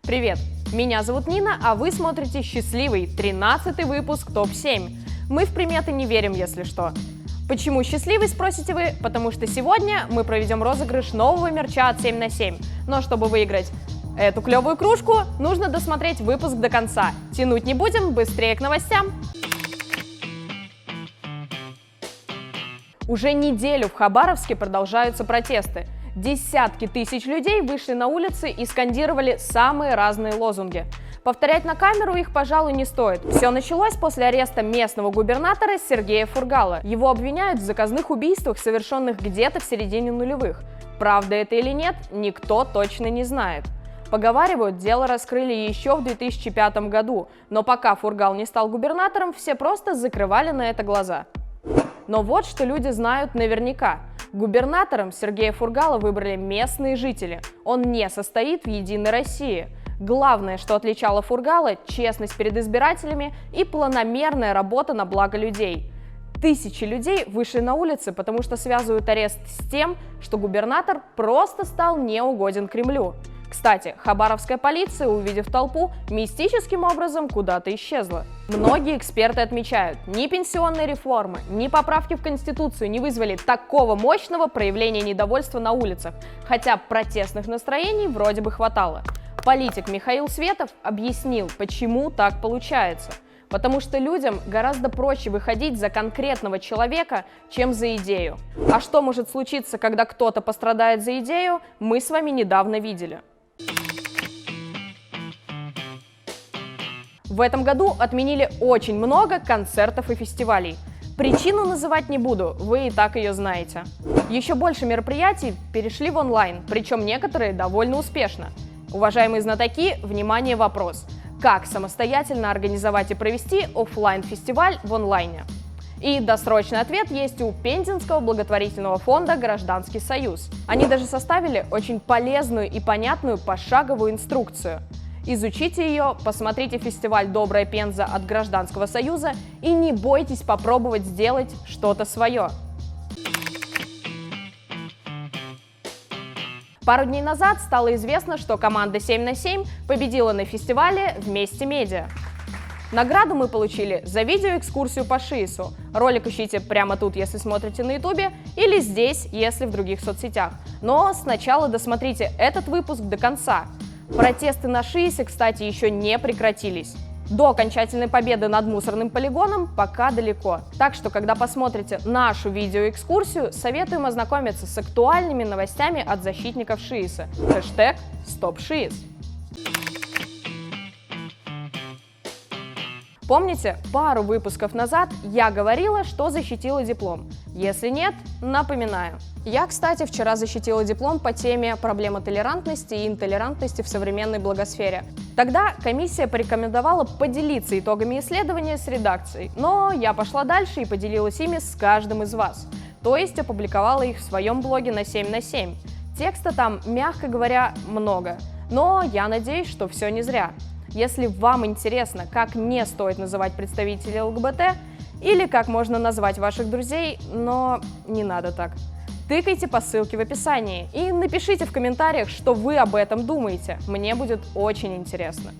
Привет, меня зовут Нина, а вы смотрите счастливый 13-й выпуск ТОП-7. Мы в приметы не верим, если что. Почему счастливый, спросите вы? Потому что сегодня мы проведем розыгрыш нового мерча от 7 на 7. Но чтобы выиграть эту клевую кружку, нужно досмотреть выпуск до конца. Тянуть не будем, быстрее к новостям. Уже неделю в Хабаровске продолжаются протесты. Десятки тысяч людей вышли на улицы и скандировали самые разные лозунги. Повторять на камеру их, пожалуй, не стоит. Все началось после ареста местного губернатора Сергея Фургала. Его обвиняют в заказных убийствах, совершенных где-то в середине нулевых. Правда это или нет, никто точно не знает. Поговаривают, дело раскрыли еще в 2005 году, но пока Фургал не стал губернатором, все просто закрывали на это глаза. Но вот что люди знают наверняка. Губернатором Сергея Фургала выбрали местные жители. Он не состоит в «Единой России». Главное, что отличало Фургала – честность перед избирателями и планомерная работа на благо людей. Тысячи людей вышли на улицы, потому что связывают арест с тем, что губернатор просто стал неугоден Кремлю. Кстати, хабаровская полиция, увидев толпу, мистическим образом куда-то исчезла. Многие эксперты отмечают, ни пенсионной реформы, ни поправки в Конституцию не вызвали такого мощного проявления недовольства на улицах, хотя протестных настроений вроде бы хватало. Политик Михаил Светов объяснил, почему так получается. Потому что людям гораздо проще выходить за конкретного человека, чем за идею. А что может случиться, когда кто-то пострадает за идею, мы с вами недавно видели. В этом году отменили очень много концертов и фестивалей. Причину называть не буду, вы и так ее знаете. Еще больше мероприятий перешли в онлайн, причем некоторые довольно успешно. Уважаемые знатоки, внимание, вопрос. Как самостоятельно организовать и провести офлайн-фестиваль в онлайне? И досрочный ответ есть у Пензенского благотворительного фонда «Гражданский союз». Они даже составили очень полезную и понятную пошаговую инструкцию. Изучите ее, посмотрите фестиваль «Добрая Пенза» от Гражданского союза и не бойтесь попробовать сделать что-то свое. Пару дней назад стало известно, что команда 7 на 7 победила на фестивале «Вместе медиа». Награду мы получили за видеоэкскурсию по ШИИСу. Ролик ищите прямо тут, если смотрите на ютубе, или здесь, если в других соцсетях. Но сначала досмотрите этот выпуск до конца. Протесты на ШИИСе, кстати, еще не прекратились. До окончательной победы над мусорным полигоном пока далеко. Так что, когда посмотрите нашу видеоэкскурсию, советуем ознакомиться с актуальными новостями от защитников ШИИСа. Хэштег #StopShiis. Помните, пару выпусков назад я говорила, что защитила диплом? Если нет, напоминаю. Я, кстати, вчера защитила диплом по теме «Проблема толерантности и интолерантности в современной блогосфере». Тогда комиссия порекомендовала поделиться итогами исследования с редакцией, но я пошла дальше и поделилась ими с каждым из вас, то есть опубликовала их в своем блоге на 7 на 7. Текста там, мягко говоря, много, но я надеюсь, что все не зря. Если вам интересно, как не стоит называть представителей ЛГБТ или как можно назвать ваших друзей, но не надо так. Тыкайте по ссылке в описании и напишите в комментариях, что вы об этом думаете. Мне будет очень интересно.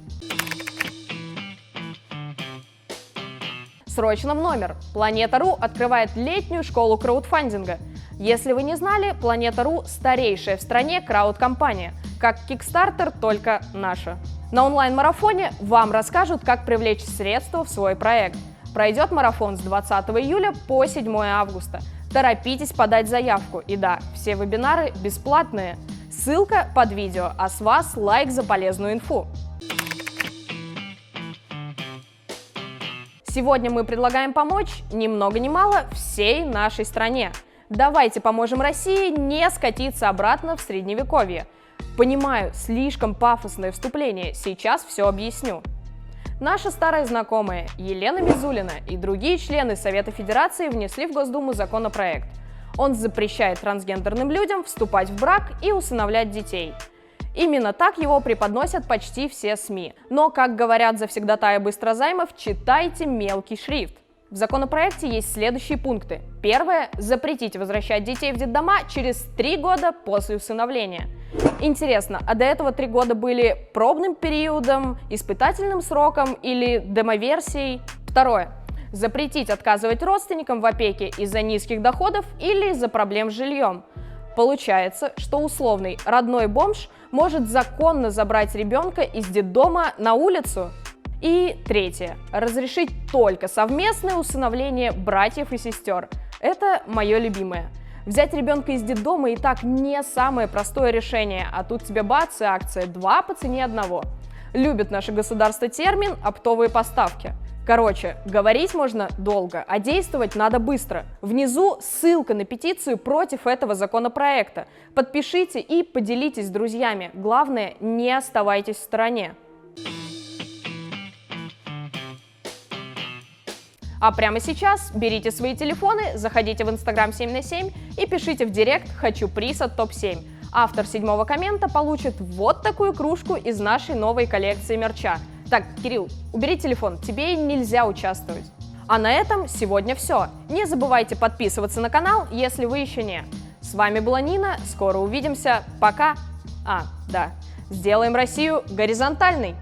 Срочно в номер. Планета.ру открывает летнюю школу краудфандинга. Если вы не знали, Планета.ру – старейшая в стране крауд-компания, как Kickstarter, только наша. На онлайн-марафоне вам расскажут, как привлечь средства в свой проект. Пройдет марафон с 20 июля по 7 августа. Торопитесь подать заявку. И да, все вебинары бесплатные. Ссылка под видео, а с вас лайк за полезную инфу. Сегодня мы предлагаем помочь ни много ни мало всей нашей стране. Давайте поможем России не скатиться обратно в средневековье. Понимаю, слишком пафосное вступление, сейчас все объясню. Наша старая знакомая Елена Мизулина и другие члены Совета Федерации внесли в Госдуму законопроект. Он запрещает трансгендерным людям вступать в брак и усыновлять детей. Именно так его преподносят почти все СМИ. Но, как говорят завсегдатаи быстрозаймов, читайте мелкий шрифт. В законопроекте есть следующие пункты. Первое – запретить возвращать детей в детдома через 3 года после усыновления. Интересно, а до этого 3 года были пробным периодом, испытательным сроком или демоверсией? Второе. Запретить отказывать родственникам в опеке из-за низких доходов или из-за проблем с жильем. Получается, что условный родной бомж может законно забрать ребенка из детдома на улицу. И третье. Разрешить только совместное усыновление братьев и сестер. Это мое любимое. Взять ребенка из детдома и так не самое простое решение, а тут тебе бац и акция 2 по цене 1. Любит наше государство термин «оптовые поставки». Короче, говорить можно долго, а действовать надо быстро. Внизу ссылка на петицию против этого законопроекта. Подпишите и поделитесь с друзьями. Главное, не оставайтесь в стороне. А прямо сейчас берите свои телефоны, заходите в Instagram 7 на 7 и пишите в директ «Хочу приз от ТОП-7». Автор 7-го коммента получит вот такую кружку из нашей новой коллекции мерча. Так, Кирилл, убери телефон, тебе нельзя участвовать. А на этом сегодня все. Не забывайте подписываться на канал, если вы еще не. С вами была Нина, скоро увидимся, пока. Да, сделаем Россию горизонтальной.